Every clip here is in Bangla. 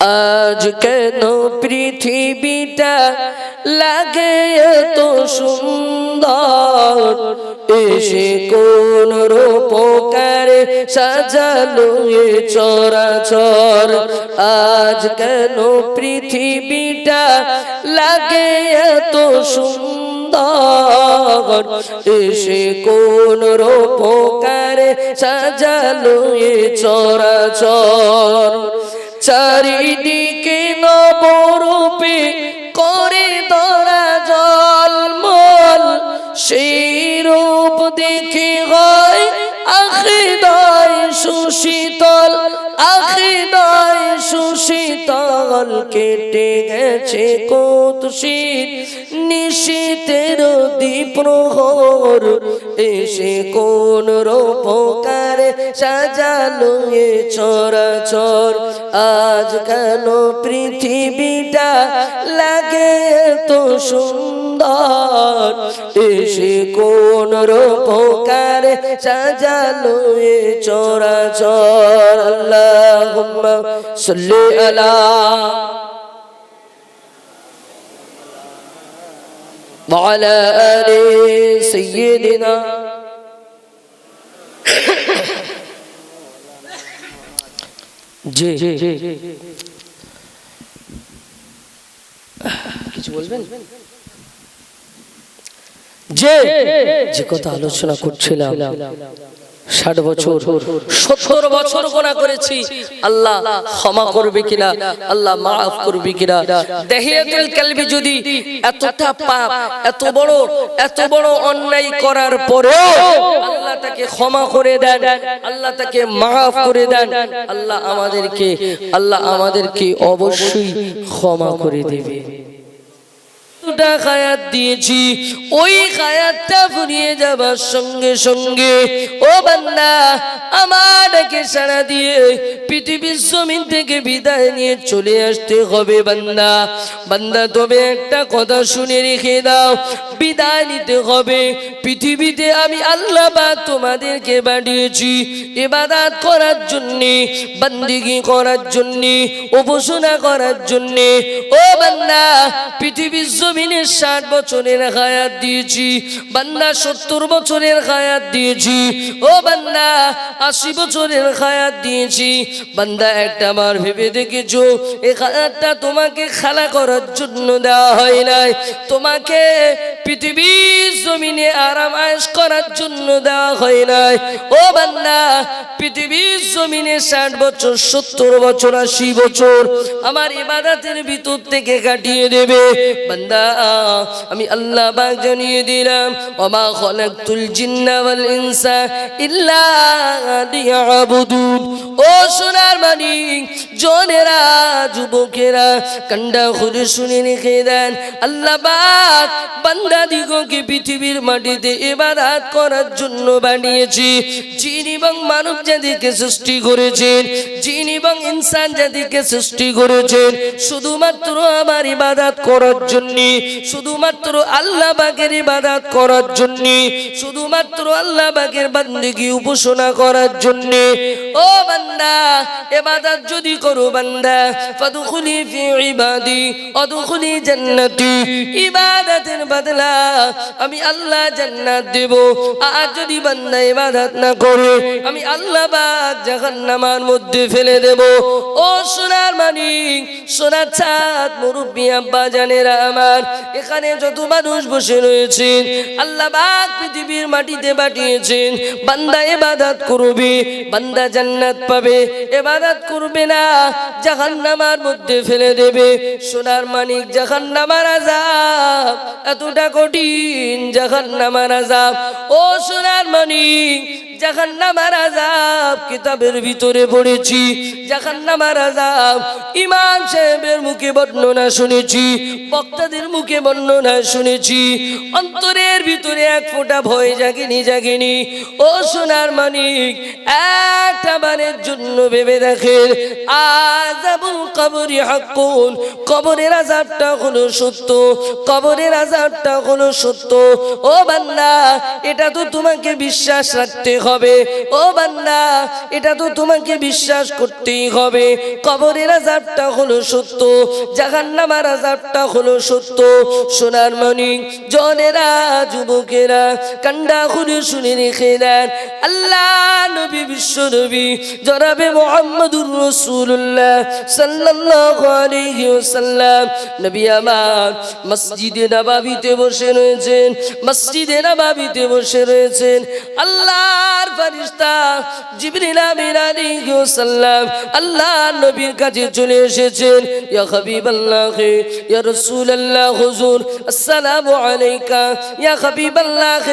আজ কেন পৃথিবীটা লাগে এত সুন্দর, এসে কোন রূপকারে সাজালো এ চরাচর। আজ কেন পৃথিবীটা লাগে এত সুন্দর, এসে কোন রূপকারে সাজালো এ চরাচর। চারিদিকে নবরূপে করে ধরা জলমল, সেই রূপ দেখে হয় আখিদায় সুশীতল, আখিদায় সুশীতল। কেটে গেছে কুৎসিত নিশীথের দ্বিপ্রহর, এসে কোন রূপকারে সাজালো এ চরাচর। আজ কেন পৃথিবীটা লাগে এত সুন্দর, এসে কোন রূপকারে সাজালো এ চরাচর। আল্লাহুম্মা সাল্লি আলা ওয়া আলা আলি সাইয়্যিদিনা। জি কিছু বলবেন? যে কথা আলোচনা করছিলাম, 60 বছর 70 বছর গুনাহ করেছি, আল্লাহ ক্ষমা করবে কিনা, আল্লাহ মাফ করবে কিনা। দাহিয়াতুল কলবি যদি এতটা পাপ, এত বড় অন্যায় করার পরেও আল্লাহ তাকে ক্ষমা করে দেন, আল্লাহ তাকে মাফ করে দেন, আল্লাহ আমাদেরকে অবশ্যই ক্ষমা করে দেবে। খায়াত দিয়েছি, ওই খায়াতটা ফুরিয়ে যাবার সঙ্গে সঙ্গে ও বান্দা আমাকে সারা দিয়ে পৃথিবীর জমিন থেকে বিদায় নিয়ে চলে আসতে হবে। বান্দা তবে একটা কথা শুনে রেখে দাও, বিদায় নিতে হবে। পৃথিবীতে আমি আল্লাহ পাক তোমাদেরকে পাঠিয়েছি ইবাদত করার জন্যে, বান্দিগি করার জন্যে, উপাসনা করার জন্যে। ও বান্দা পৃথিবীর জমিনে 60 বছরের হায়াত দিয়েছি, বান্দা 70 বছরের হায়াত দিয়েছি, ও বান্দা 80 বছরের হায়াত দিয়েছি। বান্দা একটা বার ভেবে দেখেছো এই হায়াতটা তোমাকে খেলা করার জন্য দেওয়া হয় নাই, তোমাকে পৃথিবীর জমিনে আরাম আয়েশ করার জন্য দেওয়া হয় নাই। ও বান্দা পৃথিবীর জমিনে 60 বছর 70 বছর 80 বছর আমার ইবাদতের ভিতর থেকে কাটিয়ে দেবে। বান্দা আমি আল্লাহ পাক জানিয়ে দিলাম, ওমা খালাকতুল জিন্না ওয়াল ইনসা ইল্লা লিয়াবুদুন। ও সোনার মানিক, জনেরা, যুবকেরা, কান্ডা খুলে শুনে রেখে দেন, আল্লাহ পাক বান্দাদিগকে পৃথিবীর মাটিতে ইবাদত করার জন্য বানিয়েছি। জিন এবং মানব জাতিকে সৃষ্টি করেছেন, জিন এবং ইনসান জাতিকে সৃষ্টি করেছেন শুধুমাত্র আমার ইবাদত করার জন্য, শুধুমাত্র আল্লাহ পাকের ইবাদত করার জন্য, শুধুমাত্র আল্লাহ পাকের বান্দিগি উপাসনা করার জন্য। ও বান্দা ইবাদত যদি করো বান্দা, ফাদখুলি ফি ইবাদি ওয়াদখুলি জান্নাতি, ইবাদতের বদলা আমি আল্লাহ জান্নাত দেব। আর যদি বান্দা ইবাদত না করে আমি আল্লাহ পাক জাহান্নামের মধ্যে ফেলে দেব। ও সোনার মানিক, সোনার চাঁদ, মুরব্বি আব্বা জানেরা আমার, এখানে যত মানুষ বসে রয়েছেন আল্লাহ পাক পৃথিবীর মাটিতে পাঠিয়েছেন বান্দা ইবাদত করবে, বান্দা জান্নাত পাবে, ইবাদত করবে না জাহান্নামের মধ্যে ফেলে দেবে। সোনার মানিক, জাহান্নামের আযাব এতটা কঠিন, জাহান্নামের আযাব। ও সোনার মানিক, জাহান্নামের আযাব কিতাবের ভিতরে পড়েছি, জাহান্নামের আযাব ইমাম সাহেবের মুখে বর্ণনা শুনেছি, বক্তাদের মুখে বর্ণনা শুনেছি, অন্তরের ভিতরে এক ফোঁটা ভয় জাগেনি। ও সোনার মানিক, একটা বারের জন্য ভেবে দেখেন, আযাবুল কবরি হাক্কুন, কবরের আযাবটা হলো সত্য, কবরের আযাবটা হলো সত্য। ও বান্দা এটা তো তোমাকে বিশ্বাস রাখতে হবে। হবে। ও বান্দা, এটা তো তোমাকে বিশ্বাস করতেই হবে। কবরের আযাবটা হলো সত্য, জাহান্নামের আযাবটা হলো সত্য। সোনার মানিক জনেরা, যুবকেরা, কান্ডা করে শুনে রেখে দেন। আল্লাহ নবী, বিশ্ব নবী জনাবে মুহাম্মদুর রাসূলুল্লাহ সাল্লাল্লাহু আলাইহি ওয়াসাল্লাম নবী আমার মসজিদে নববীতে বসে রয়েছেন, মসজিদে নববীতে বসে রয়েছেন। আল্লাহর ফেরেশতা জিবরিল আমিন আলাইহিস সালাম আল্লাহ নবীর কাছে চলে এসেছেন। ইয়া হাবিবাল্লাহ, ইয়া রাসূলুল্লাহ, হুজুর আসসালামু আলাইকা। ইয়া হাবিবাল্লাহ,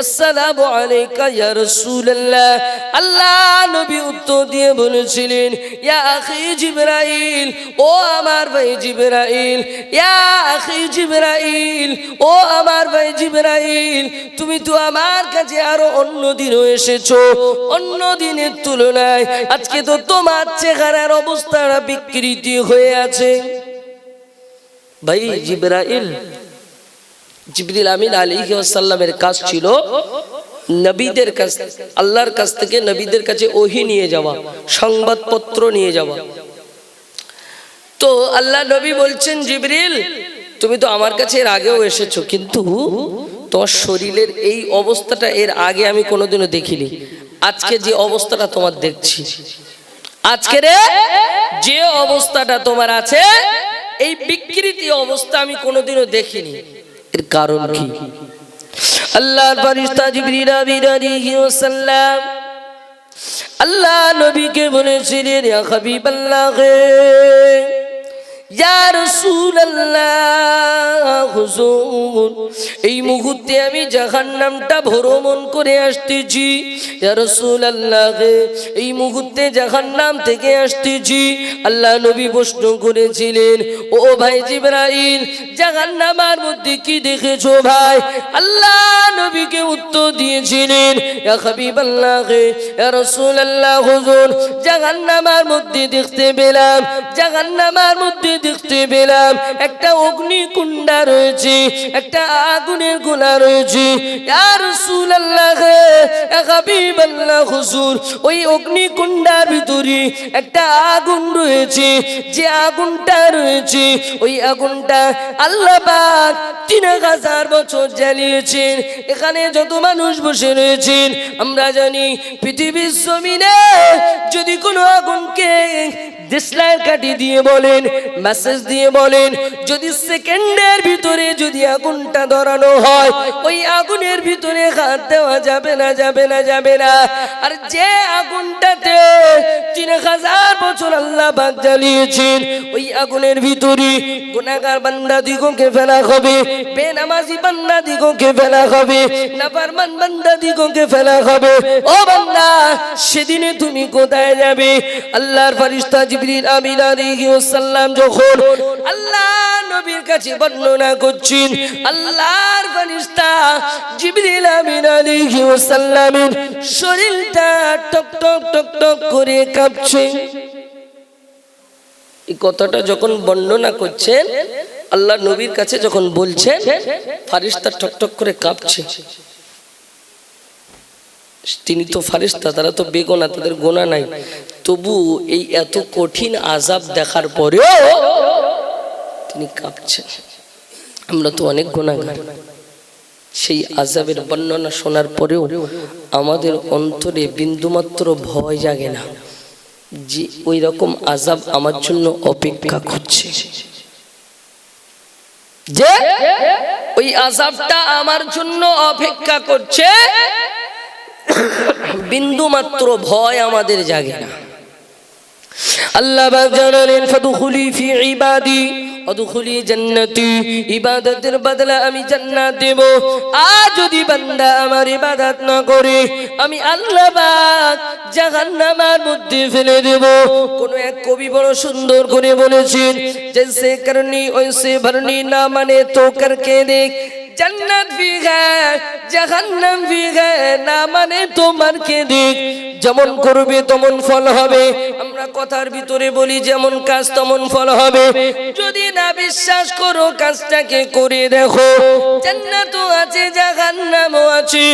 আসসালামু আলাইকা ইয়া রাসূলুল্লাহ। আল্লাহ নবী উত্তর দিয়ে বলেছিলেন, ইয়া আখি জিবরাইল, ও আমার ভাই জিবরাইল, ইয়া আখি জিবরাইল, ও আমার ভাই জিবরাইল, তুমি তো আমার কাছে আরো অন্য দিনও এসেছো। অন্য দিনের তুলনায় আজকে তো তোমার চেহারার অবস্থাটা বিকৃতি হয়ে আছে। ভাই জিবরাইল, জিবরিল আমিন আলাইহিস সালামের কাজ ছিল নবীদের কাছ, আল্লাহর কাছ থেকে নবীদের কাছে ওহী নিয়ে যাওয়া, সংবাদপত্র নিয়ে যাওয়া। তো আল্লাহ নবী বলছেন, জিবরিল তুমি তো আমার কাছে এর আগেও এসেছো, কিন্তু তোমার শরীরের এই অবস্থাটা এর আগে আমি কোনোদিনও দেখিনি। আজকে যে অবস্থাটা তোমার দেখছি, আজকের যে অবস্থাটা তোমার আছে, এই বিকৃতি অবস্থা আমি কোনোদিনও দেখিনি। এর কারণ কি? আল্লাহর ফেরেশতা জিবরিল আমিন আলাইহিস সালাম আল্লাহ নবীকে বলেছিলেন, ইয়া হাবিবাল্লাহ, ইয়া রাসূলুল্লাহ, হুজুর এই মুহূর্তে আমি জাহান্নামটা ভ্রমণ করে আসতেছি। ইয়া রাসূলুল্লাহ, এই মুহূর্তে জাহান্নাম থেকে আসতেছি। আল্লাহ নবী প্রশ্ন করেছিলেন, ও ভাই জিবরাইল, জাহান্নামের মধ্যে কি দেখেছো ভাই? আল্লাহ নবীকে উত্তর দিয়েছিলেন, ইয়া হাবিবাল্লাহ, ইয়া রাসূলুল্লাহ, হুজুর জাহান্নামের মধ্যে দেখতে পেলাম, জাহান্নামের মধ্যে দেখতে পেলাম একটা অগ্নিকুণ্ডা রয়েছে, একটা আগুনের গোলা রয়েছে। ইয়া রাসূলুল্লাহ, ইয়া হাবিবাল্লাহ, হুজুর ওই অগ্নিকুণ্ডার ভিতরে একটা আগুন রয়েছে, যে আগুনটা রয়েছে ওই আগুনটা আল্লাহ পাক 3000 বছর জ্বালিয়েছেন। এখানে যত মানুষ বসে রয়েছেন আমরা জানি পৃথিবীর জমিনে যদি কোনো আগুনকে দেশলাইট কাটি দিয়ে বলেন, মেসেজ দিয়ে বলেন, যদি সেকেন্ডের ভিতরে যদি আগুনটা ধরানো হয়, ওই আগুনের ভিতরে হাত দেওয়া যাবে না, যাবে না, যাবে না। আর যে আগুনটাতে 3000 বছর আল্লাহ পাক জ্বালিয়েছেন, ওই আগুনের ভিতরে গুনাহগার বান্দা দিগকে ফেলা হবে, বেনামাজি বান্দা দিগকে ফেলা হবে, নাফরমান বান্দা দিগকে ফেলা হবে। ও বান্দা, সেদিনে তুমি কোথায় যাবে? আল্লাহর ফেরেশতা জিবরিল আমিন আলাইহিস সালাম যখন আল্লাহ নবীর কাছে বর্ণনা করছেন, আল্লাহর ফেরেশতা জিবরিল আমিন আলাইহিস সালামের শরীরটা টক টক টক টক করে কাঁপছে। এই কথাটা যখন বর্ণনা করছেন, আল্লাহ নবীর কাছে যখন বলছেন, ফেরেশতা টক টক করে কাঁপছে। তিনি তো ফেরেশতা, তারা তো বেগুনাহ, তাদের গুনাহ নাই, তবু এই এত কঠিন আযাব দেখার পরেও তিনি কাঁপছেন। আমরা তো অনেক গুনাহগার, সেই আযাবের বর্ণনা শোনার পরেও আমাদের অন্তরে বিন্দুমাত্র ভয় জাগে না যে ওই রকম আযাব আমার জন্য অপেক্ষা করছে, যে ওই আযাবটা আমার জন্য অপেক্ষা করছে। বিন্দুমাত্র ভয় আমাদের জাগে না। আল্লাহ পাক জানালেন, ফাদখুলি ফি ইবাদি ওয়াদখুলি জান্নাতি, ইবাদতের বদলা আমি জান্নাত দেব। আর যদি বান্দা আমার ইবাদত না করে, আমি আল্লাহ পাক জাহান্নামের মধ্যে ফেলে দেব। কোন এক কবি বড় সুন্দর করে বলেছেন, জैसे करनी वैसे भरनी, ना माने तो करके देख, জান্নাত ফিহা জাহান্নাম ফিহা, না মানে তোমার কে দিক যেমন করবে তেমন ফল হবে। আমরা কথার ভিতরে বলি যেমন কাজ তেমন ফল হবে। যদি না বিশ্বাস করো কাজটাকে করে দেখো, জান্নাতও আছে জাহান্নামও আছে।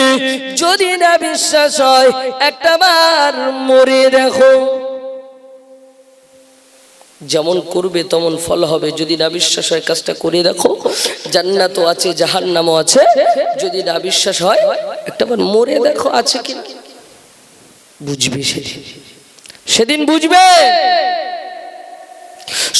যদি না বিশ্বাস হয় একটাবার মরে দেখো, যেমন করবে তেমন ফল হবে। যদি না বিশ্বাস হয় কাজটা করে দেখো, জান্নাতও আছে জাহান্নামও আছে। যদি না বিশ্বাস হয় একটাবার মরে দেখো আছে কি। বুঝবে সেদিন বুঝবে।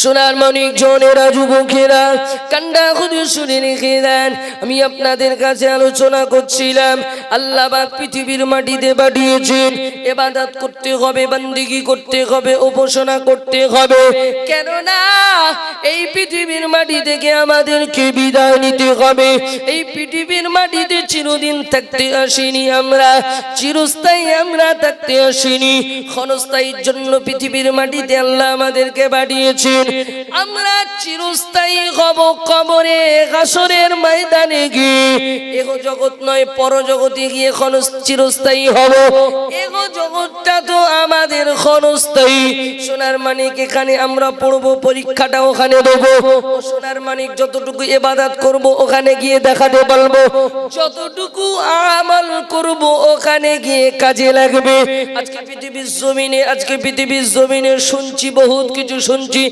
সোনার মানিক জনেরা যুবকেরা কান্ডা খুঁজে শুনে রেখে দেন। আমি আপনাদের কাছে আলোচনা করছিলাম, আল্লাহ পাক পৃথিবীর মাটিতে পাঠিয়েছেন ইবাদত করতে হবে, বান্দিগি করতে হবে, উপাসনা করতে হবে। কেননা এই পৃথিবীর মাটি থেকে আমাদেরকে বিদায় নিতে হবে। এই পৃথিবীর মাটিতে চিরদিন থাকতে আসিনি আমরা, চিরস্থায়ী আমরা থাকতে আসিনি। ক্ষণস্থায়ীর জন্য পৃথিবীর মাটিতে আল্লাহ আমাদেরকে পাঠিয়েছেন। আমরা চিরস্থায়ী হব কবরে, হাসরের ময়দানে গিয়ে। এগো জগৎ নয়, পরজগতে গিয়ে চিরস্থায়ী হব। এগো জগৎটা তো আমাদের ক্ষণস্থায়ী। সোনার মানিক এখানে আমরা পড়বো, পরীক্ষাটা ওখানে দেবো। সোনার মানিক যতটুকু ইবাদত করব ওখানে গিয়ে দেখাতে পারবো, যতটুকু আমল করব ওখানে গিয়ে কাজে লাগবে। আজকে পৃথিবীর জমিনে শুনছি, বহুত কিছু শুনছি।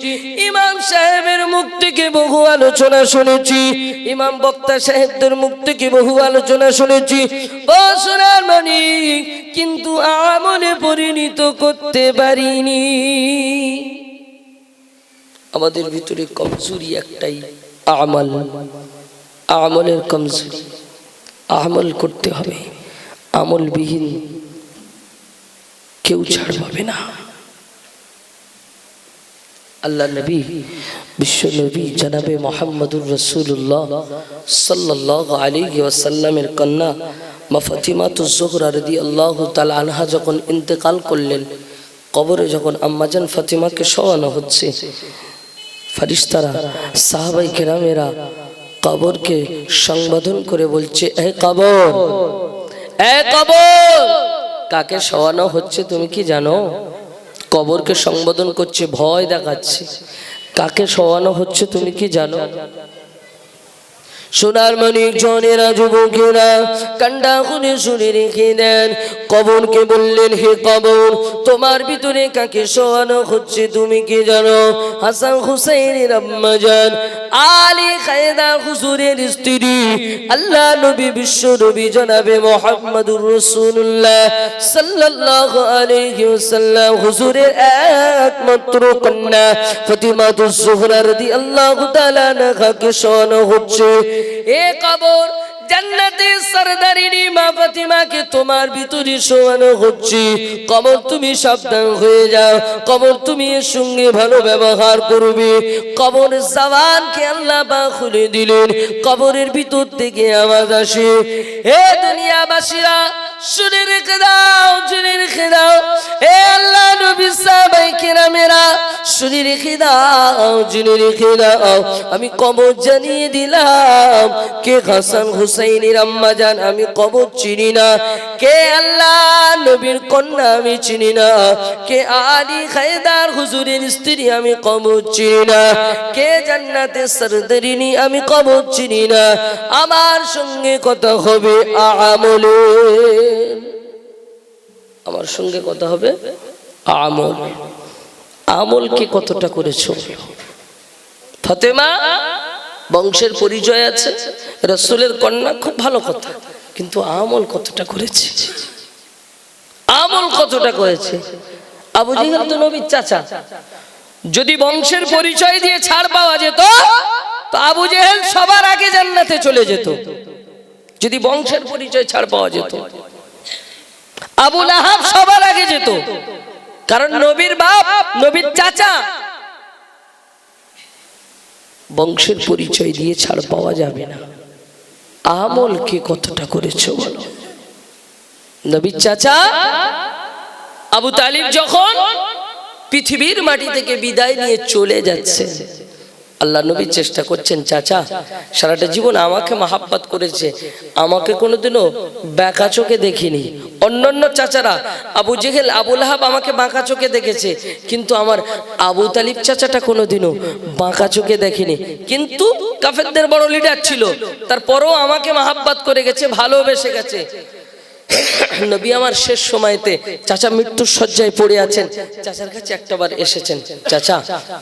ইমাম সাহেবের মুখ থেকে বহু আলোচনা শুনেছি, ইমাম বক্তা সাহেবদের মুখ থেকে বহু আলোচনা শুনেছি। ও সোনার মানিক, কিন্তু আমলে পরিণত করতে পারিনি। আমাদের ভিতরে কমজোরি একটাই, আমলের কমজোরি। আমল করতে হবে, আমলবিহীন কেউ ছাড় পাবে না। আল্লাহ নবী, বিশ্ব নবী জনাবে মুহাম্মদুর রাসূলুল্লাহ সাল্লাল্লাহু আলাইহি ওয়াসাল্লামের কন্যা মা ফাতিমাতুজ জোহরা রাদিয়াল্লাহু তাআলা আনহা যখন ইন্তেকাল করলেন, কবরে যখন আম্মাজান ফাতিমাকে শোয়ানো হচ্ছে, ফেরেশতারা সাহাবায়ে কেরামেরা কবরকে সম্বোধন করে বলছে, এ কবর, এ কবর, কাকে শোয়ানো হচ্ছে তুমি কি জানো? কবরকে সম্বোধন করছে, ভয় দেখাচ্ছে। কাকে শোয়ানো হচ্ছে তুমি কি জানো? সোনার মানিক জনেরা যুবকেরা কান্ডা খুলে শুনে রেখে দেন। কবরকে বললেন, হে কবর, তোমার ভিতরে কাকে শোয়ানো হচ্ছে তুমি কি জানো? হাসান হুসাইনের আম্মা জান আলী খায়দা হুজুরের স্ত্রী আল্লাহ নবী বিশ্ব নবী জনাবে মুহাম্মদুর রাসূলুল্লাহ সাল্লাল্লাহু আলাইহি ওয়াসাল্লাম হুজুরের একমাত্র কন্যা ফাতিমাতুজ জোহরা রাদিয়াল্লাহু তাআলা আনহাকে শোয়ানো হচ্ছে। এ কবর, জান্নাতের সরদারিনী মা ফাতিমাকে তোমার ভিতরে শোয়ানো হচ্ছে। কবর তুমি সাবধান হয়ে যাও, কবর তুমি এর সঙ্গে ভালো ব্যবহার করবে। কবর জবানকে আল্লাহ পাক খুলে দিলেন, কবরের ভিতর থেকে আওয়াজ আসে, হে দুনিয়াবাসীরা শুনে রেখে দাও, শুনে রেখে দাও। হে আল্লাহ নবী সাহাবায়ে কেরামেরা শুনে রেখে দাও, শুনে রেখে দাও। আমি কবর জানিয়ে দিলাম, কে হাসান হুসাইনের আম্মা জান আমি কবর চিনি না, কে আল্লাহ নবীর কন্যা আমি চিনি না, কে আলী খায়দার হুজুরের স্ত্রী আমি কবর চিনি না, কে জান্নাতের সরদারিনী আমি কবর চিনি না। আমার সঙ্গে কথা হবে আমলে, আমার সঙ্গে কথা হবে আমল। আমলকে কতটা করেছো? ফাতেমা বংশের পরিচয় আছে, রাসূলের কন্যা, খুব ভালো কথা, কিন্তু আমল কতটা করেছে? আমল কতটা করেছে? আবু জেহেল তো নবীর চাচা, যদি বংশের পরিচয় দিয়ে ছাড় পাওয়া যেত তো আবু জেহেল সবার আগে জান্নাতে চলে যেত। যদি বংশের পরিচয় ছাড় পাওয়া যেত, আবু লাহাব সবার আগে যেত, কারণ নবীর বাপ, নবীর চাচা। বংশের পরিচয় দিয়ে ছাড় পাওয়া যাবে না। আমল কে কতটা করেছো বলো? নবীর চাচা আবু তালিব যখন পৃথিবীর মাটি থেকে বিদায় নিয়ে চলে যাচ্ছে, আল্লাহ নবী চেষ্টা করছেন, চাচা সারাটা জীবন আমাকে মহাব্বত করেছে, আমাকে কোনোদিনও বাঁকা চোখে দেখিনি। অন্যান্য চাচারা আবু জেহেল আবু লাহাব আমাকে বাঁকা চোখে দেখেছে, কিন্তু আমার আবু তালিব চাচাটা কোনোদিনও বাঁকা চোখে দেখেনি। কিন্তু কাফেরদের বড় লিডার ছিল, তারপরেও আমাকে মহাব্বত করে গেছে, ভালোবেসে গেছে। নবী আমার শেষ সময়তে চাচা মৃত্যুর শয্যায় পড়ে আছেন, চাচার কাছে একটাবার এসেছেন, চাচা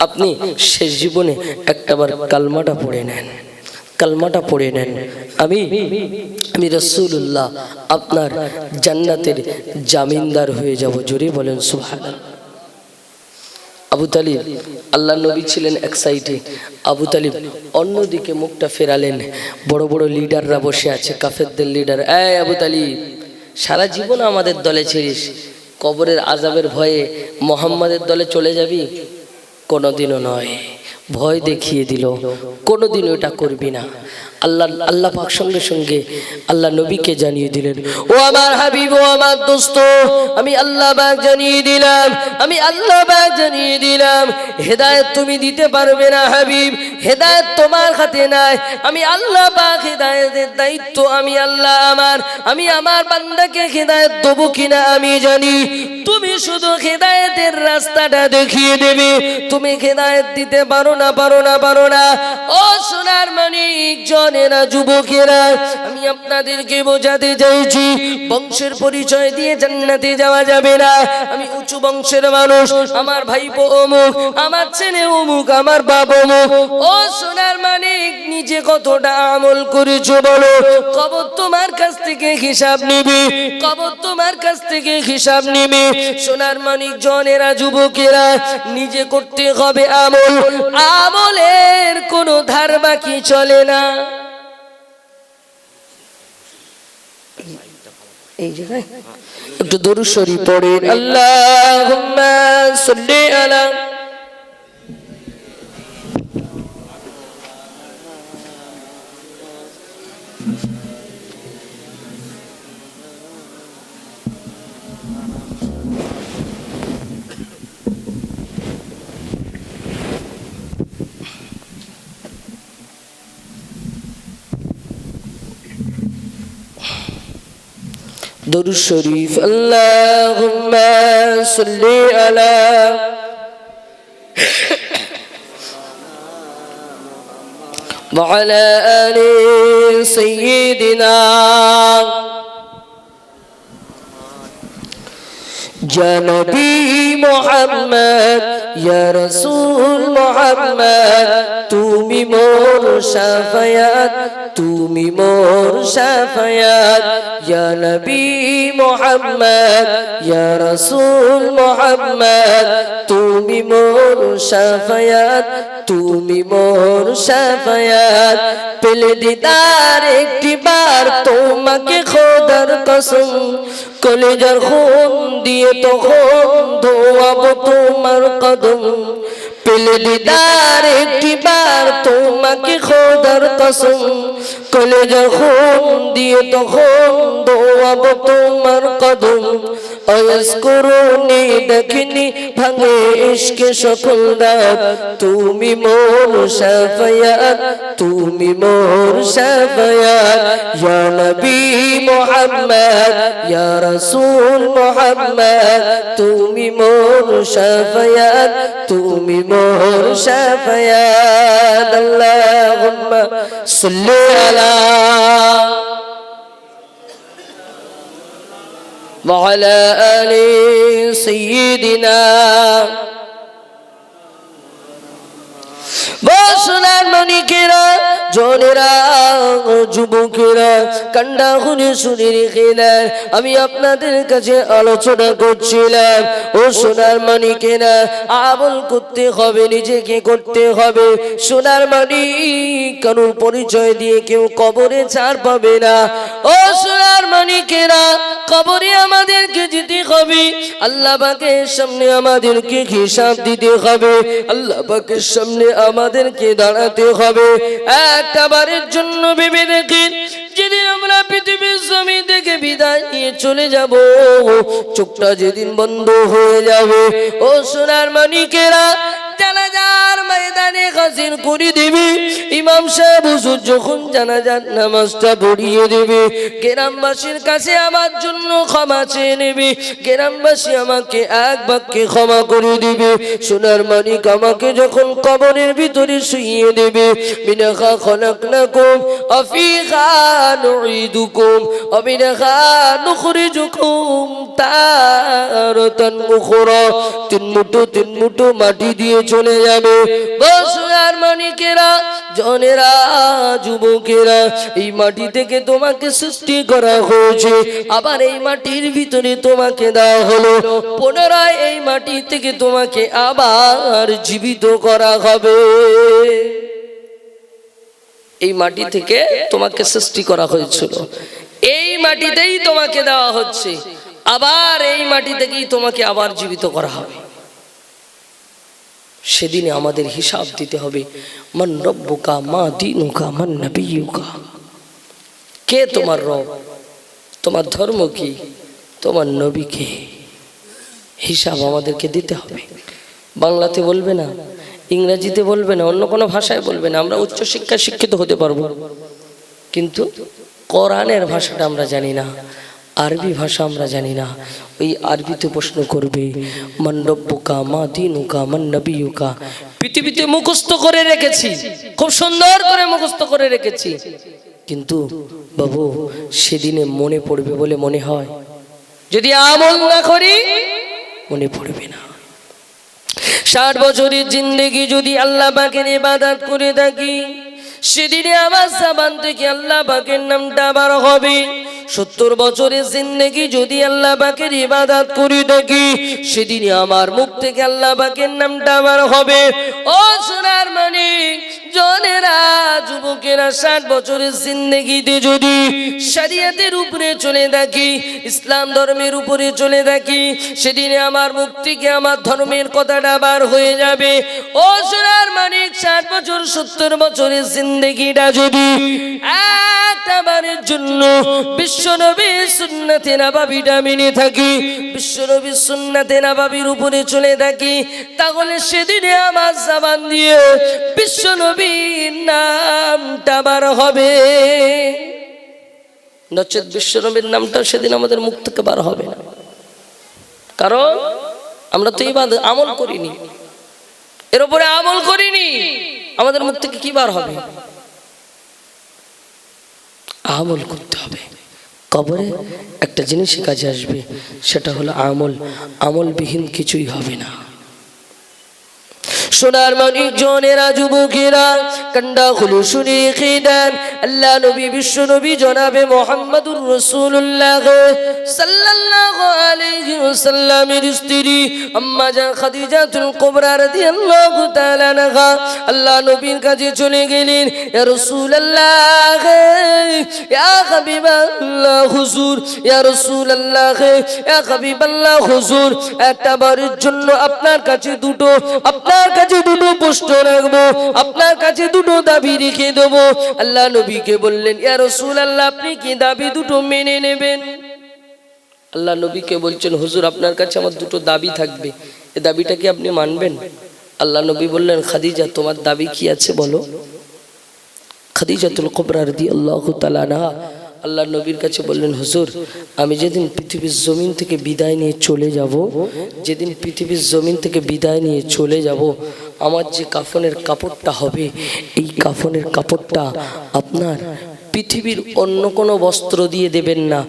আপনি শেষ জীবনে একটাবার কালমাটা পড়ে নেন, কালমাটা পড়ে নেন, আমি রাসূলুল্লাহ আপনার জান্নাতের জামিনদার হয়ে যাব। জোরে বলেন সুবহানাল্লাহ। আবু তালিব, আল্লাহ নবী ছিলেন এক সাইডে, আবু তালিব অন্যদিকে মুখটা ফেরালেন। বড় বড় লিডাররা বসে আছে, কাফেরদের লিডার। এই আবু তালিব, সারা জীবন আমাদের দলে ছিলিস, কবরের আযাবের ভয়ে মুহাম্মাদের দলে চলে যাবি? কোনোদিনও নয়। ভয় দেখিয়ে দিল, কোনোদিন ওটা করবি না। আল্লাহ পাক সঙ্গে সঙ্গে আল্লাহ নবীকে জানিয়ে দিলেন, ও আমার হাবিব, ও আমার দোস্ত, আমি আল্লাহ পাক জানিয়ে দিলাম, আমি আল্লাহ পাক জানিয়ে দিলাম, হেদায়েত তুমি দিতে পারবে না হাবিব, হেদায়েত তোমার হাতে নাই। আমি আল্লাহ পাক হেদায়েতের দায়িত্ব আমি আল্লাহ আমি আমার বান্দাকে হেদায়েত দেবো কিনা আমি জানি। তুমি শুধু হেদায়েতের রাস্তাটা দেখিয়ে দেবে, তুমি হেদায়েত দিতে পারো না, পারো না, পারো না। ও সোনার মানিক জনেরা, যুবকেরা, আমি আপনাদেরকে বোঝাতে চাইছি, বংশের পরিচয় দিয়ে জান্নাতে যাওয়া যাবে না। আমি উঁচু বংশের মানুষ, আমার ভাইপো অমুক, আমার ছেলে অমুক, আমার বাপ অমুক। ও সোনার মানিক, নিজে কতটা আমল করেছো বলো, কবর তোমার কাছ থেকে হিসাব নিবি, কবর তোমার কাছ থেকে হিসাব নিবি। সোনার মানিক জনেরা, যুবকেরা, নিজে করতে হবে আমল, আমলের কোনো ধার বাকি চলে না। এই জায়গায় একটু দরুদ শরীফ পড়েন, আল্লাহুম্মা সাল্লি আলা দরুদ শরীফ, আল্লাহুম্মা সাল্লি আলা ওয়া আলা আলি সাইয়্যিদিনা ইয়া নবী মুহাম্মদ, ইয়া রাসূল মুহাম্মদ, তুমি মোর শাফায়াত, তুমি মোর শাফায়াত। ইয়া নবী মুহাম্মদ, ইয়া রাসূল মুহাম্মদ, তুমি মোর শাফায়াত, তুমি মোর শাফায়াত। পেলে দিদার একটিবার তোমাকে খোদার কসম, কলেজার খুন দিয়ে তখন ধোয়াবো তোমার কদম। পেলে দিদার একটিবার তোমাকে খোদার কসম, কলেজার খুন দিয়ে তখন ধোয়াবো তোমার কদম। অয়স করুনি দেখিনি ভাঙে ইশকে সকল দাঁত, তুমি মোর শাফায়াত, তুমি মোর শাফায়াত। ইয়া নবী মুহাম্মদ, ইয়া রাসূল মুহাম্মদ, তুমি মোর শাফায়াত, তুমি মোর শাফায়াত। আল্লাহুম্মা সাল্লি আলা ওয়া আলা আলি সাইয়্যিদিনা। সোনার মানিকেরা, জনেরা, যুবকেরা, কান্ডা খুনে শুনে রেখেলেন, আমি আপনাদের কাছে আলোচনা করছিলাম। ও সোনার মানিকেরা, আমল করতে হবে, নিজেকে করতে হবে। সোনার মানিক, কারোর পরিচয় দিয়ে কেউ কবরে ছাড় পাবে না। ও সোনার মানিকেরা, কবরে আমাদেরকে যেতে হবে, আল্লাহ পাকের সামনে আমাদেরকে হিসাব দিতে হবে, আল্লাহ পাকের সামনে আমাদেরকে দাঁড়াতে হবে। একটা বারের জন্য ভেবে দেখেন, যেদিন আমরা পৃথিবীর জমি থেকে বিদায় নিয়ে চলে যাব, চোখটা যেদিন বন্ধ হয়ে যাবে, ও সোনার মানিকেরা, জানাজার ময়দানে তাজির করে দেবে। ইমাম সাহেব হুজুর যখন জানাজার নামাজটা পড়িয়ে দেবে, গ্রামবাসীর কাছে আমার জন্য ক্ষমা চেয়ে নেবে। গ্রামবাসী আমাকে এক বাক্যে ক্ষমা করে দিবে। সোনার মানিক আমাকে যখন কবরের ভিতরে শুইয়ে দেবে, মিনহা খলাকনাকুম ওয়া ফিহা নুঈদুকুম ওয়া মিনহা নুখরিজুকুম তারাতান উখরা, তিন মুঠো মাটি দিয়ে চলে যাবে। সোনার মানিকেরা, জনেরা, যুবকেরা, এই মাটি থেকে তোমাকে সৃষ্টি করা হয়েছে, আবার এই মাটির ভিতরে তোমাকে দেওয়া হলো, পুনরায় এই মাটি থেকে তোমাকে আবার জীবিত করা হবে। এই মাটি থেকে তোমাকে সৃষ্টি করা হয়েছিল, এই মাটিতেই তোমাকে দেওয়া হচ্ছে, আবার এই মাটি থেকেই তোমাকে আবার জীবিত করা হবে। সেদিনে আমাদের হিসাব দিতে হবে, মান রব্বুকা মা দীনুকা মান নবিয়ুকা, কে তোমার রব, তোমার ধর্ম কি, তোমার নবী কে। হিসাব আমাদেরকে দিতে হবে। বাংলাতে বলবে না, ইংরেজিতে বলবে না, অন্য কোনো ভাষায় বলবে না। আমরা উচ্চ শিক্ষায় শিক্ষিত হতে পারবো, কিন্তু কোরআনের ভাষাটা আমরা জানি না, আরবি ভাষা আমরা জানি না। ওই আরবিতে প্রশ্ন করবে, মান রব্বুকা মা দীনুকা মান নবিয়ুকা। পৃথিবীতে মুখস্থ করে রেখেছি, খুব সুন্দর করে মুখস্থ করে রেখেছি, কিন্তু বাবু সেদিনে মনে পড়বে বলে মনে হয়? যদি আমল না করি মনে পড়বে না। 60 বছরের জিন্দেগি যদি আল্লাহ পাকের ইবাদত করে থাকি, সেদিনে আমার জবান থেকে আল্লাহ পাকের নামটা বার হবে। 70 বছরের জিন্দেগি যদি আল্লাহ পাকের ইবাদত করে থাকি, সেদিনে আমার মুখ থেকে আল্লাহ পাকের নামটা বার হবে। ও সোনার মানিক, জনেরা, যুবকেরা, 60 বছরের জিন্দেগিতে যদি শরিয়তের উপরে চলে থাকি, ইসলাম ধর্মের উপরে চলে থাকি, সেদিনে আমার মুখ থেকে আমার ধর্মের কথাটা বার হয়ে যাবে। ও সোনার মানিক, 60 বছর 70 বছরের জিন্দেগিটা যদি একবারের জন্য বিশ্বনবীর সুন্নাতে নববীটা মেনে থাকি, বিশ্বনবীর সুন্নাতে নববীর উপরে চলে থাকি, তাহলে সেদিনে আমার জবান দিয়ে বিশ্বনবীর নামটা বার হবে। নচেত বিশ্বনবীর নামটা সেদিন আমাদের মুখ থেকে বার হবে না, কারণ আমরা তো ইবাদত আমল করিনি, এর উপরে আমল করিনি। আমাদের মুখ থেকে কি বার হবে? আমল করতে হবে। কবরে একটা জিনিসই কাজে আসবে, সেটা হলো আমল। আমলবিহীন কিছুই হবে না। সোনার মানিক, জনেরা, যুবকেরা, কান্ডা খুলে শুনে খেদান, আল্লাহ নবী, বিশ্ব নবী জনাবে মুহাম্মদুর রাসূলুল্লাহ সাল্লাল্লাহু আলাইহি ওয়াসাল্লামের স্ত্রী আম্মা জান খাদিজাতুল কুবরা রাদিয়াল্লাহু তাআলা আনহা আল্লাহ নবীর কাছে চলে গেলেন। ইয়া রাসূলুল্লাহ, ইয়া হাবিবাল্লাহ হুজুর, ইয়া রাসূলুল্লাহ, ইয়া হাবিবাল্লাহ হুজুর, একটা বারের জন্য আপনার কাছে দুটো প্রশ্ন রাখবো, আপনার কাছে দুটো দাবি রেখে দেবো। আল্লাহ নবীকে বললেন, ইয়া রাসূলুল্লাহ, আপনি কি দাবি দুটো মেনে নেবেন? আল্লাহ নবীকে বলছেন, হুজুর, আপনার কাছে আমার দুটো দাবি থাকবে, এই দাবিটা কি আপনি মানবেন? আল্লাহ নবী বললেন, খাদিজা, তোমার দাবি কি আছে বলো। খাদিজাতুল কুবরা রাদিয়াল্লাহু তাআলা আনহা আল্লাহ নবীর কাছে বললেন, হুজুর, আমি যেদিন পৃথিবীর জমিন থেকে বিদায় নিয়ে চলে যাব, যেদিন পৃথিবীর জমিন থেকে বিদায় নিয়ে চলে যাব, আমার যে কাফনের কাপড়টা হবে, এই কাফনের কাপড়টা আপনার পৃথিবীর অন্য কোনো বস্ত্র দিয়ে দেবেন না,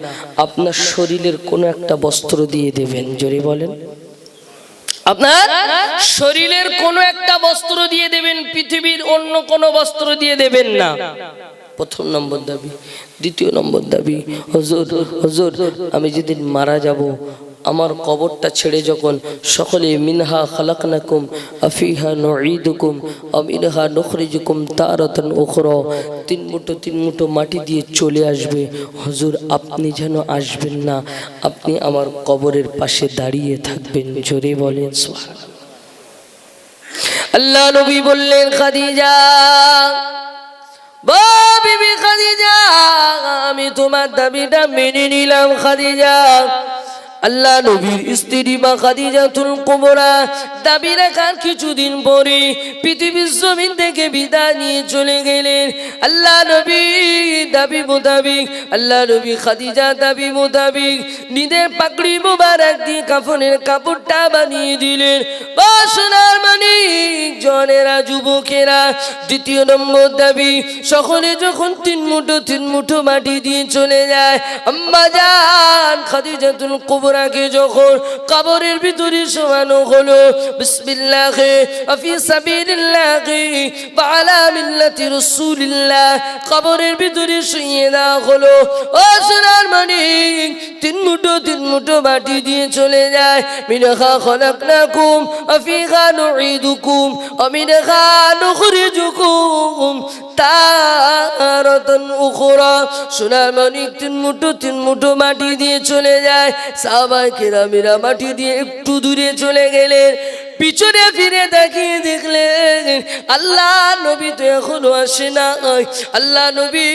আপনার শরীরের কোনো একটা বস্ত্র দিয়ে দেবেন। জোরে বলেন, আপনার শরীরের কোনো একটা বস্ত্র দিয়ে দেবেন, পৃথিবীর অন্য কোনো বস্ত্র দিয়ে দেবেন না। প্রথম নম্বর দাবি। দ্বিতীয় নম্বর দাবি, হুজুর, হুজুর, আমি যেদিন মারা যাব, আমার কবরটা ছেড়ে যখন সকলে মিনহা খালাকনাকুম আফিহা নুঈদুকুম ওয়া মিনহা নুখরিজুকুম তারাতান উখরা, তিন মুঠো মাটি দিয়ে চলে আসবে, হুজুর, আপনি যেন আসবেন না, আপনি আমার কবরের পাশে দাঁড়িয়ে থাকবেন। জোরে বলেন সুবহানাল্লাহ। আল্লাহ নবী বললেন, খাদিজা, বিবি খাদিজা, আমি তোমার দাবিটা মেনে নিলাম। খাদিজা, আল্লাহ নবীর স্ত্রী মা খাদিজাতুল কুবরা দাবি রাখার কিছুদিন পরে পৃথিবীর জমিন থেকে বিদায় নিয়ে চলে গেলেন। আল্লাহ নবী দাবি মোতাবিক, আল্লাহ নবী খাদিজা দাবি মোতাবিক নিজের পাগড়ি মোবারক দিয়ে কাফনের কাপড়টা বানিয়ে দিলেন। সোনার মানিক জনেরা, যুবকেরা, দ্বিতীয় নম্বর দাবি, সকলে যখন তিন মুঠো মাটি দিয়ে চলে যায়, আম্মা জান খাদিজাতুল কুবরাকে যখন কবরের ভিতরে শোয়ানো হলো, বিসমিল্লাহি ওয়া ফি সাবিলিল্লাহি ওয়া আলা মিল্লাতি রাসূলিল্লাহ, কবরের ভিতরে শুইয়ে দেওয়া হলো। ও সোনার মানিক তিন মুঠো মাটি দিয়ে চলে যায়। মিনহা খলাকনাকুম ওয়া ফিহা নুঈদুকুম ওয়া মিনহা নুখরিজুকুম তারাতান উখরা। সোনার মানিক তিন মুঠো মাটি দিয়ে চলে যায়। সাহাবায়ে কেরামেরা মাটি দিয়ে একটু দূরে চলে গেলেন। পিছনে ফিরে তাকিয়ে দেখলেন আল্লাহ নবী তো এখনো আসে না। আল্লাহ নবী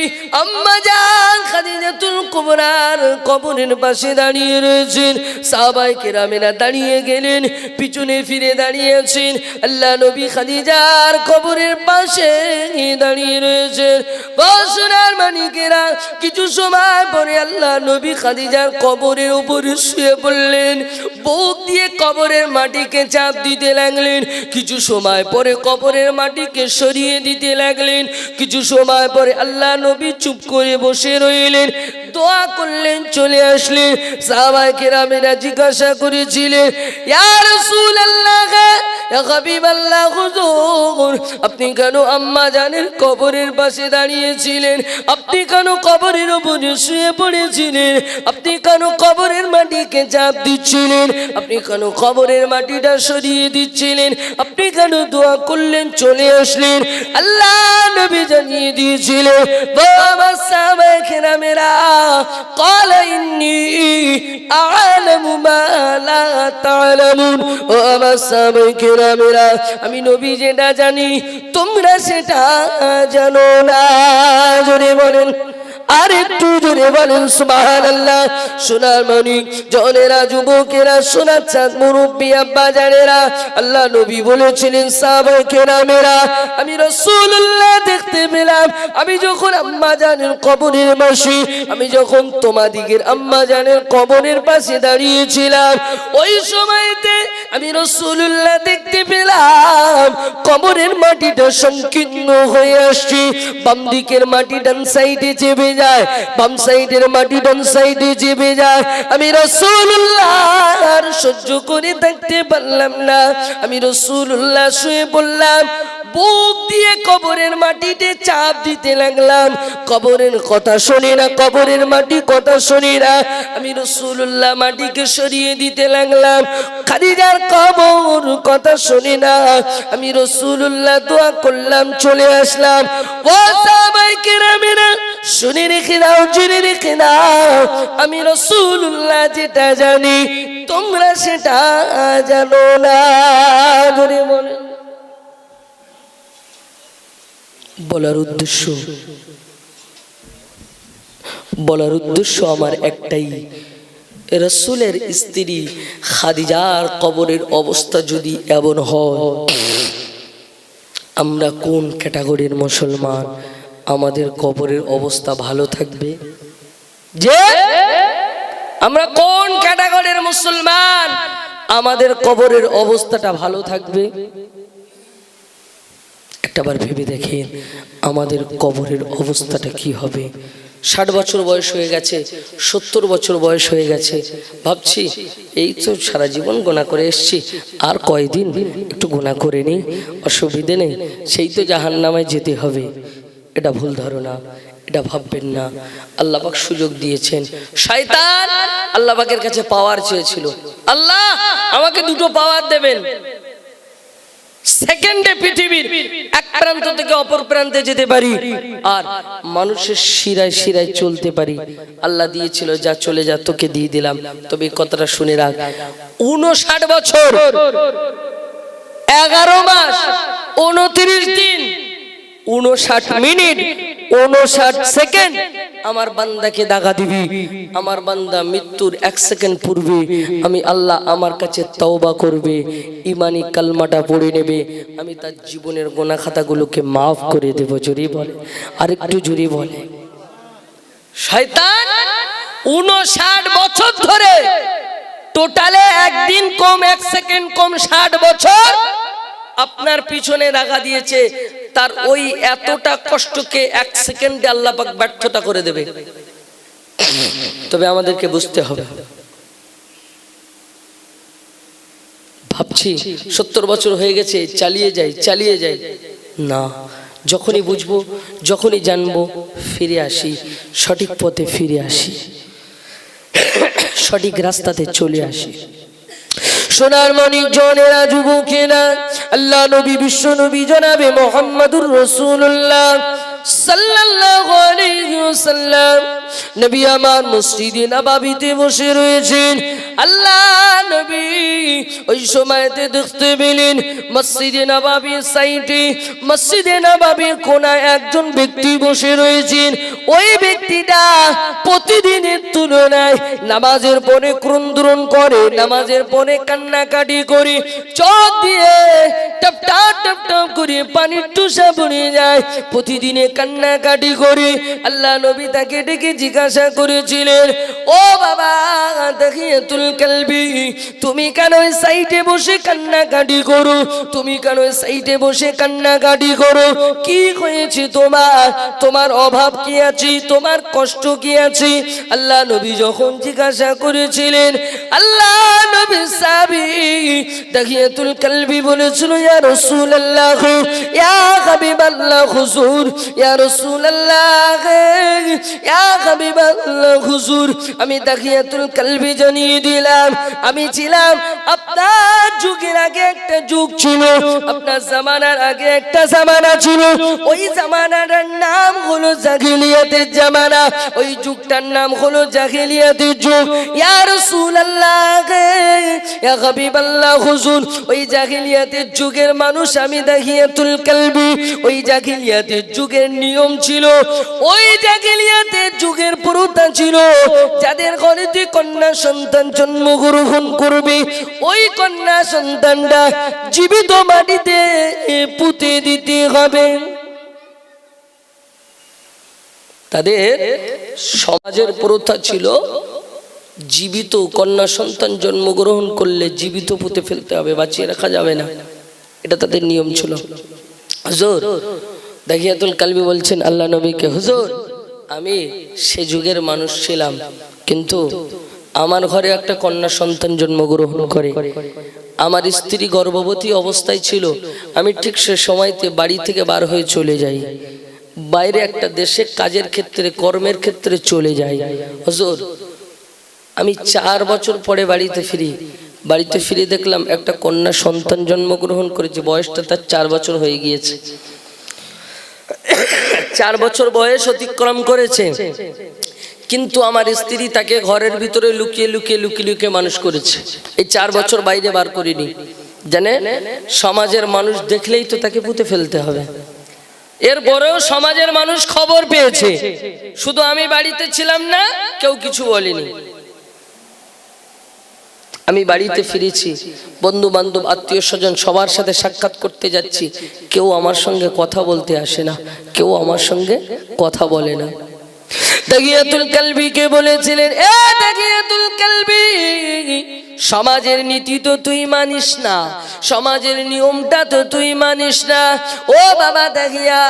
আম্মা জান খাদিজাতুল কুবরার কবরের পাশে দাঁড়িয়ে রয়েছেন। সাহাবায়ে কেরামেরা দাঁড়িয়ে গেলেন, পিছনে ফিরে দাঁড়িয়ে আছেন। আল্লাহ নবী খাদিজার কবরের পাশে দাঁড়িয়ে রয়েছেন। সোনার মানিকেরা কিছু সময় পরে আল্লাহ নবী খাদিজার কবরের উপরে শুয়ে পড়লেন। বুক দিয়ে কবরের মাটিকে চাপ দিতে লাগলেন। কিছু সময় পরে কবরের মাটিকে সরিয়ে দিতে লাগলেন। কিছু সময় পরে আল্লাহ নবী চুপ করে বসে রইলেন, দোয়া করলেন, চলে আসলেন। সাহাবায়ে কেরামেরা জিজ্ঞাসা করেছিলেন, ইয়া রাসূলুল্লাহ, ইয়া হাবিবাল্লাহ, হুজুর আপনি কেন আম্মা জানের কবরের পাশে দাঁড়িয়েছিলেন? আপনি কেন কবরের উপরে শুয়ে পড়েছিলেন? আপনি কেন কবরের মাটিকে চাপ দিচ্ছিলেন? আপনি কেন কবরের মাটিটা সরিয়ে দিচ্ছিলেন? আপনি কেন দোয়া করলেন, চলে আসলেন? আল্লাহ নবী জানিয়ে দিয়েছিলেন, বাবা সাহাবায়ে কেরামেরা ক্বালা ইন্নী আ'লামু মা লা তা'লামুন। ও আমার সাহাবায়ে কেরামেরা, আমি নবী যেটা জানি তোমরা সেটা জানো না। জোরে বলেন, আর একটু জোরে বলেন সুবহানাল্লাহ। সোনার মানিক জনেরা, যুবকেরা, সোনার চাঁদ মুরব্বি আব্বা জানেরা, আল্লাহ নবী বলেছিলেন সাহাবায়ে কেরামেরা, আমি রাসূলুল্লাহ দেখতে পেলাম, আমি যখন আম্মা জানের কবরের পাশে, আমি যখন তোমাদিগের আম্মা জানের কবরের পাশে দাঁড়িয়েছিলাম, ওই সময়তে আমি রাসূলুল্লাহ দেখতে পেলাম কবরের মাটিটা সংকীর্ণ হয়ে আসছে। বাম দিকের মাটি ডান সাইডে চেপে যায়, বাম সাইডের মাটি ডান সাইডে চেপে যায়। আমি রাসূলুল্লাহ আর সহ্য করে থাকতে পারলাম না। আমি রাসূলুল্লাহ শুয়ে পড়লাম, বুক দিয়ে কবরের মাটিতে চাপ দিতে লাগলাম। কবরের কথা শুনি না, কবরের মাটি কথা শুনি না। আমি রাসূলুল্লাহ মাটিকে সরিয়ে দিতে লাগলাম। খাদিজার কবর কথা শুনি না। আমি রাসূলুল্লাহ দোয়া করলাম, চলে আসলাম। ও সাহাবায়ে কেরামেরা শুনে রেখে দাও, জেনে রেখে দাও, আমি রাসূলুল্লাহ যেটা জানি তোমরা সেটা জানো না। জোরে বলেন। বলার উদ্দেশ্য আমার একটাই, রাসূলের স্ত্রী খাদিজার কবরের অবস্থা যদি এমন হয়, আমরা কোন ক্যাটাগরির মুসলমান? আমাদের কবরের অবস্থা ভালো থাকবে? যে আমরা কোন ক্যাটাগরির মুসলমান, আমাদের কবরের অবস্থাটা ভালো থাকবে? একটাবার ভেবে দেখেন আমাদের কবরের অবস্থাটা কি হবে। 60 বছর বয়স হয়ে গেছে, 70 বছর বয়স হয়ে গেছে, ভাবছি এই তো সারা জীবন গোনা করে এসছি, আর কয়দিন একটু গোনা করে নিই, অসুবিধে নেই, সেই তো জাহান্নামে যেতে হবে। এটা ভুল ধারণা, এটা ভাববেন না। আল্লাহ পাক সুযোগ দিয়েছেন। শয়তান আল্লাহ পাকের কাছে পাওয়ার চেয়েছিল, আল্লাহ আমাকে দুটো পাওয়ার দেবেন, সেকেন্ডে পৃথিবীর এক প্রান্ত থেকে অপর প্রান্তে যেতে পারি, আর মানুষের শিরায় শিরায় চলতে পারি। আল্লাহ দিয়েছিল, যা চলে যা, তোকে দিয়ে দিলাম। তবে এই কথাটা শুনে রাখ, 59 বছর 11 মাস 29 দিন 59 মিনিট 59 সেকেন্ড আমার বান্দাকে দাগা দিবি, আমার বান্দা মৃত্যুর 1 সেকেন্ড পূর্বে আমি আল্লাহ আমার কাছে তওবা করবে, ঈমানি কালমাটা পড়ে নেবে, আমি তার জীবনের গুনাহ খাতাগুলোকে মাফ করে দেব। জোরে বলে, আরেকটু জোরে বলে। শয়তান 59 বছর ধরে, টোটালে একদিন কম 1 সেকেন্ড কম 60 বছর আপনার পিছনে দাগা দিয়েছে। তার ওই এতটা কষ্টকে 1 সেকেন্ডে আল্লাহ পাক ব্যর্থতা করে দেবে। তবে আমাদেরকে বুঝতে হবে, ভাবছি 70 বছর হয়ে গেছে, চালিয়ে যাই না। যখনই বুঝবো, যখনই জানবো, ফিরে আসি, সঠিক পথে ফিরে আসি, সঠিক রাস্তাতে চলে আসি। সোনার মানিক জনেরা, যুবকেরা, আল্লাহ নবী, বিশ্ব নবী জনাবে মুহাম্মদুর রাসূলুল্লাহ সাল্লাল্লাহু আলাইহি ওয়াসাল্লাম নবী আমার মসজিদে নববীতে বসে রয়েছেন। আল্লাহ নবী ওই সময়তে দেখতে পেলেন মসজিদে নববীর সাইডে, মসজিদে নববীর কোনায় একজন ব্যক্তি বসে রয়েছেন। ওই ব্যক্তিটা প্রতিদিনের তুলনায় নামাজের পরে ক্রন্দন করে, নামাজের পরে কান্নাকাটি করে, চোখ দিয়ে টপ টপ টপ টপ করে পানির টুসা পড়ে যায়, প্রতিদিনে কান্নাকাটি করে। আল্লাহ নবী তাকে ডেকে জিজ্ঞাসা করেছিলেন, ও বাবা দাখিয়াতুল কলবি, তুমি কেন ওই সাইডে বসে কান্নাকাটি করো? তুমি কেন ওই সাইডে বসে কান্নাকাটি করো? কি হয়েছে তোমার? তোমার অভাব কি আছে? তোমার কষ্ট কি আছে? আল্লাহ নবী যখন জিজ্ঞাসা করেছিলেন, আল্লাহ নবী সাহাবী দাখিয়াতুল কলবি বলেছিল, ইয়া রাসূলুল্লাহ, ইয়া হাবিবাল্লাহ হুজুর, ইয়া রাসূলুল্লাহ, ইয়া হাবিবাল্লাহ হুজুর, আমি দাখিয়াতুল কলবি জানিয়ে দিলাম, আমি ছিলাম আপনার যুগের আগে একটা যুগ ছিল, আপনার জামানার আগে একটা জামানা ছিল, ওই জামানার নাম হলো জাহিলিয়াতের জামানা, ওই যুগটার নাম হলো জাহিলিয়াতের যুগ। ইয়া রাসূলুল্লাহ, ইয়া হাবিবাল্লাহ হুজুর, ওই জাহিলিয়াতের যুগের মানুষ আমি দাখিয়াতুল কলবি। ওই জাহিলিয়াতের যুগের নিয়ম ছিল, ওই জাহিলিয়াতের যুগের প্রথা ছিল, যাদের ঘরেতে কন্যা সন্তান জন্মগ্রহণ করবে, ওই কন্যা সন্তানটা জীবিত মাটিতে পুঁতে দিতে হবে। তাদের সমাজের প্রথা ছিল, জীবিত কন্যা সন্তান জন্মগ্রহণ করলে জীবিত পুঁতে ফেলতে হবে, বাঁচিয়ে রাখা যাবে না, এটা তাদের নিয়ম ছিল। হুজুর দাখিয়াতুল কলবি বলছেন আল্লাহ নবীকে, হুজুর আমি সে যুগের মানুষ ছিলাম, কিন্তু আমার ঘরে একটা কন্যা সন্তান জন্মগ্রহণ করে, আমার স্ত্রী গর্ভবতী অবস্থায় ছিল, আমি ঠিক সে সময়তে বাড়ি থেকে বার হয়ে চলে যাই, বাইরে একটা দেশে কাজের ক্ষেত্রে, কর্মের ক্ষেত্রে চলে যাই। হুজুর আমি 4 বছর পরে বাড়িতে ফিরি, বাড়িতে ফিরে দেখলাম একটা কন্যা সন্তান জন্মগ্রহণ করেছে, বয়সটা তার 4 বছর হয়ে গিয়েছে, 4 বছর বয়স অতিক্রম করেছে, কিন্তু আমার স্ত্রী তাকে ঘরের ভিতরে লুকিয়ে লুকিয়ে লুকিয়ে লুকিয়ে মানুষ করেছে, এই 4 বছর বাইরে বার করিনি। জানে সমাজের মানুষ দেখলেই তো তাকে পুঁতে ফেলতে হবে, এরপরেও সমাজের মানুষ খবর পেয়েছে, শুধু আমি বাড়িতে ছিলাম না, কেউ কিছু বলেনি। আমি বাড়িতে ফিরেছি, বন্ধু বান্ধব আত্মীয় স্বজন সবার সাথে সাক্ষাৎ করতে যাচ্ছি, কেউ আমার সঙ্গে কথা বলতে আসে না, কেউ আমার সঙ্গে কথা বলে না। দাখিয়াতুল কলবি কে বলেছিলেন, এ দাখিয়াতুল কলবি, সমাজের নীতি তো তুই মানিস না, সমাজের নিয়মটা তো তুই মানিস না, ও বাবা দাখিয়া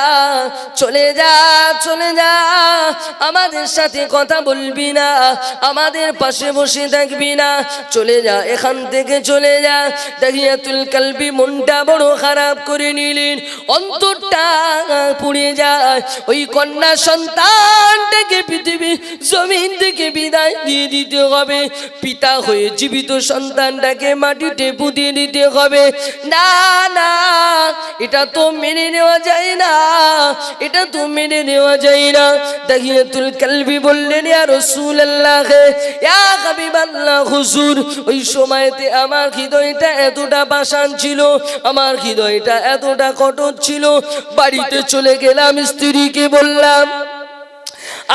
চলে যা, চলে যা, আমাদের সাথে কথা বলবি না, আমাদের পাশে বসে থাকবি না, চলে যা, এখান থেকে চলে যা। দাখিয়াতুল কলবি মনটা বড় খারাপ করে নিলেন, অন্তরটা পুড়ে যায়, ওই কন্যা সন্তানটাকে পৃথিবী জমিন থেকে বিদায় দিয়ে দিতে হবে, পিতা হয়ে জীবিত সন্তানটাকে মাটিতে পুঁতে দিতে হবে। না না, এটা তো মেনে নেওয়া যায় না, এটা তো মেনে নেওয়া যায় না। দাখিয়াতুল কলবি বললেন, ইয়া রাসূলুল্লাহ, ইয়া হাবিবাল্লাহ হুজুর, ওই সময়তে আমার হৃদয়টা এতটা পাষাণ ছিল, আমার হৃদয়টা এতটা কঠোর ছিল, বাড়িতে চলে গেলাম, স্ত্রীকে বললাম,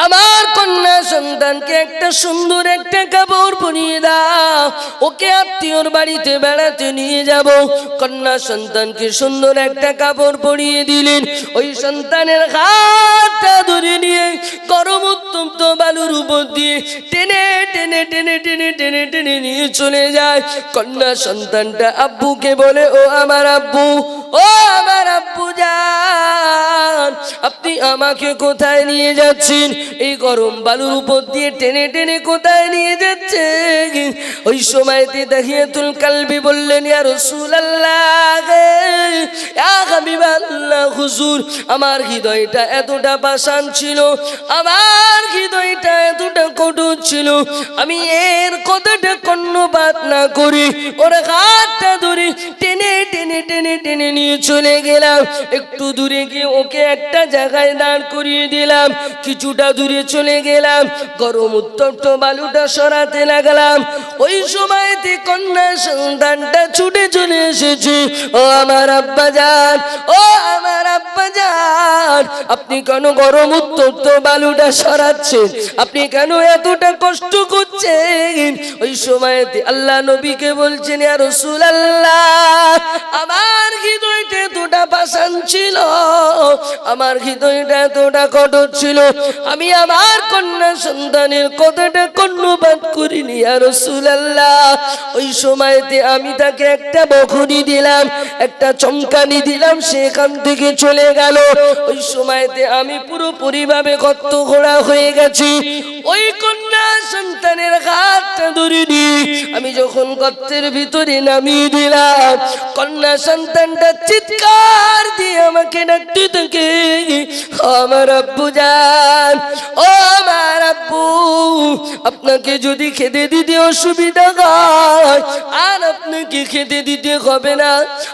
আমার কন্যা সন্তানকে একটা সুন্দর একটা কাপড় পরিয়ে দাও, ওকে আত্মীয়র বাড়িতে বেড়াতে নিয়ে যাব। কন্যা সন্তানকে সুন্দর একটা কাপড় পরিয়ে দিলেন। ওই সন্তানের হাতটা ধরে নিয়ে গরম উত্তপ্ত বালুর উপর দিয়ে টেনে টেনে টেনে টেনে টেনে টেনে নিয়ে চলে যায়। কন্যা সন্তানটা আব্বুকে বলে, ও আমার আব্বু, ও আমার আব্বু জান, আপনি আমাকে কোথায় নিয়ে যাচ্ছেন? এই গরম বালুর উপর দিয়ে টেনে টেনে কোথায় নিয়ে যাচ্ছেন? ওই সময়তে দাহিয়াতুল কালবি বললেন, ইয়া রাসূলুল্লাহ, ইয়া হাবিবাল্লাহ, হুজুর, আমার হৃদয়টা এতটা পাষাণ ছিল, আমার হৃদয়টা এতটা কঠোর ছিল, আমি এর কথাটা কর্ণপাত না করি ওর হাতটা ধরে টেনে টেনে টেনে টেনে নিয়ে চলে গেলাম। একটু দূরে গিয়ে ওকে একটা জায়গায় দাঁড় করিয়ে দিলাম। কিছুটা দূরে চলে গেলাম, গরম উত্তপ্ত বালুটা সরাতে লাগলাম। ওই সময়তে কন্যা সন্তানটা ছুটে চলে এসেছে। ও আমার আব্বা জান, ও আমার আব্বা জান, আপনি কেন গরম উত্তপ্ত বালুটা সরাচ্ছেন? আপনি কেন এতটা কষ্ট করছেন? ওই সময়তে আল্লাহ নবীকে বলছেন, ইয়া রাসূলুল্লাহ, আমার হৃদয়টা এতটা পাষাণ ছিল, আমার হৃদয়টা এতটা কঠোর ছিল, আমি আমার কন্যা সন্তানের কথাটা কর্ণপাত করিনি ইয়া রাসূলুল্লাহ। ওই সময়তে আমি তাকে একটা বকুনি দিলাম, একটা চমকানি দিলাম, সেখান থেকে চলে গেল। ওই সময়তে আমি পুরোপুরিভাবে কত ঘোড়া হয়ে গেছি। ওই কন্যা সন্তানের হাতটা ধরে নিয়ে আমি যখন গর্তের ভিতরে নামিয়ে দিলাম, কন্যা সন্তানটা চিৎকার দিয়ে আমাকে ডাকতে থাকে, আমার আব্বু জান, ও আমার আব্বু, আপনাকে যদি খেতে দিতে অসুবিধা হয় আর আপনাকে খেতে দিতে হবে না,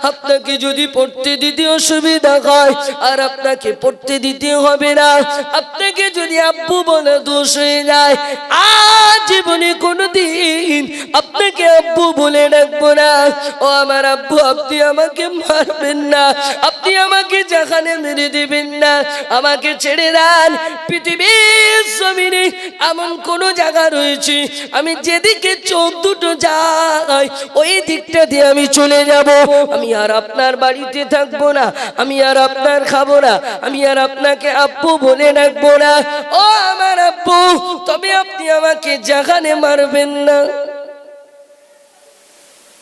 আপনাকে যদি পড়তে দিতে অসুবিধা হয় আর আপনাকে পড়তে দিতে হবে না, আপনাকে যদি আব্বু বলে দোষ হয়ে যায়, আজ জীবনে কোনোদিন আপনাকে আব্বু বলে ডাকবো না। ও আমার আব্বু, আপনি আমাকে মারবেন না, আপনি আমাকে জাহানে মেরে দিবেন না, আমাকে ছেড়ে দেন। পৃথিবীর জমিনে এমন কোন জায়গা রয়েছে আমি যেদিকে চোখ দুটো যাই ওই দিকটা দিয়ে আমি চলে যাব। আমি আর আপনার বাড়িতে থাকবো না, আমি আর আপনার খাবো না, আমি আর আপনাকে আব্বু বলে ডাকবো না। ও আমার আব্বু, তবে আপনি আমাকে জাহানে মারবেন না।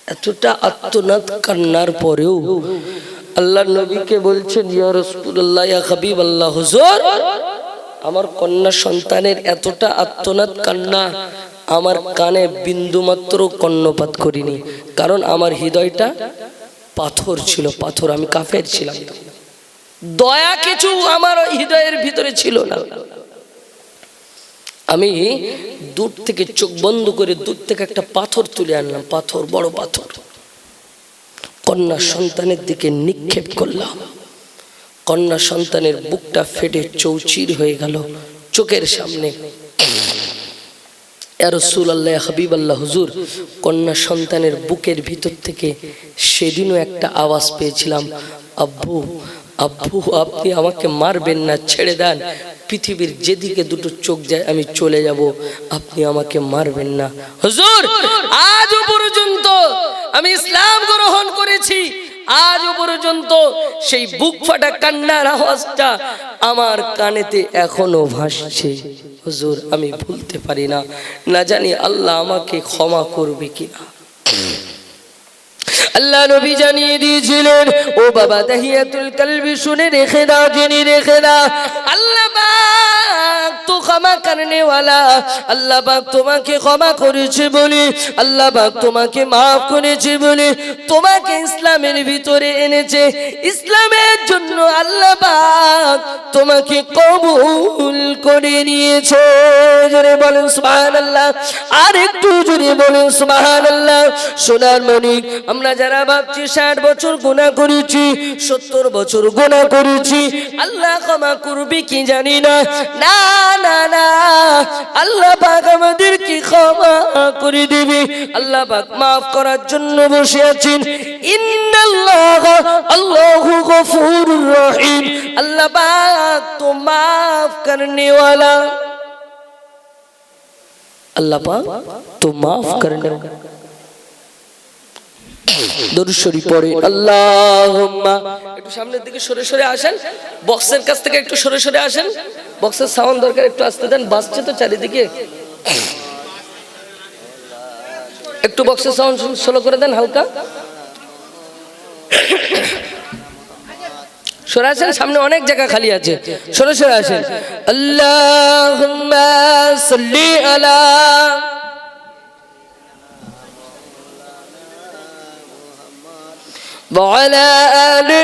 এতটা আত্মনাদ কান্নার পরেও আল্লাহ নবীকে বলছেন, ইয়া রাসূলুল্লাহ, ইয়া হাবিবাল্লাহ, হুজুর, আমার কন্যা সন্তানের এতটা আত্মনাদ কান্না আমার কানে বিন্দুমাত্র কর্ণপাত করিনি, কারণ আমার হৃদয়টা পাথর ছিল, পাথর, আমি কাফের ছিলাম, দয়া কিছু আমার হৃদয়ের ভিতরে ছিল না। আমি দূর থেকে চোখ বন্ধ করে দূর থেকে একটা পাথর তুলে আনলাম, পাথর, বড় পাথর, কন্যা সন্তানের দিকে নিক্ষেপ করলাম। কন্যা সন্তানের বুকটা ফেটে চৌচির হয়ে গেল চোখের সামনে। ইয়া রাসূলুল্লাহ, ইয়া হাবিবাল্লাহ, হুজুর, কন্যা সন্তানের বুকের ভিতর থেকে সেদিনও একটা আওয়াজ পেয়েছিলাম, আব্বু, আব্বু, আপনি আমাকে মারবেন না, ছেড়ে দেন, পৃথিবীর যেদিকে দুটো চোখ যায় আমি চলে যাব, আপনি আমাকে মারবেন না। হুজুর, আজও পর্যন্ত আমি ইসলাম গ্রহণ করেছি, আজও পর্যন্ত সেই বুক ফাটা কান্নার আওয়াজটা আমার কানেতে এখনো ভাসছে। হুজুর, আমি ভুলতে পারি না, না জানি আল্লাহ আমাকে ক্ষমা করবে কিনা। আল্লাহ নবী জানিয়ে দিয়েছিলেন, ও বাবা দাহিয়াতুল কালবি, শুনে রেখে দাও, জেনে রেখে দাও, আল্লাহ পাক তো ক্ষমা করনে ওয়ালা, আল্লাহ পাক তোমাকে ক্ষমা করেছে বলে, আল্লাহ পাক তোমাকে মাফ করেছে বলে তোমাকে ইসলামের ভিতরে এনেছে, ইসলামের জন্য আল্লাহ পাক তোমাকে কবুল করে নিয়েছে। জোরে বলেন সুবহানাল্লাহ, আর একটু জোরে বলেন সুবহানাল্লাহ। সোনার মানিক, আমরা যারা ভাবছি 60 বছর গুনাহ করেছি, 70 বছর গুনাহ করেছি, আল্লাহ ক্ষমা করবে কি জানি না, না না না, আল্লাহ পাক আমাদেরকে ক্ষমা করে দিবে, আল্লাহ পাক মাফ করার জন্য বসে আছেন। ইন্নাল্লাহ আল্লাহু গফুরুর রহিম, আল্লাহ পাক তো মাফ করনে ওয়ালা। अल्लाह पाक तो माफ करने। দরুদ শরীফ পড়ে আল্লাহুম্মা। একটু সামনের দিকে সরে সরে আসেন, বক্সের কাছ থেকে একটু সরে সরে আসেন, বক্সের সাউন্ড দরকার, একটু আসতে দেন, বাজছে তো চারিদিকে, একটু বক্সের সাউন্ড স্লো করে দেন হালকা। সরে আসেন, সামনে অনেক জায়গা খালি আছে, সরে সরে আসেন। আল্লাহুম্মা সাল্লি আলা ওয়া আলা আলি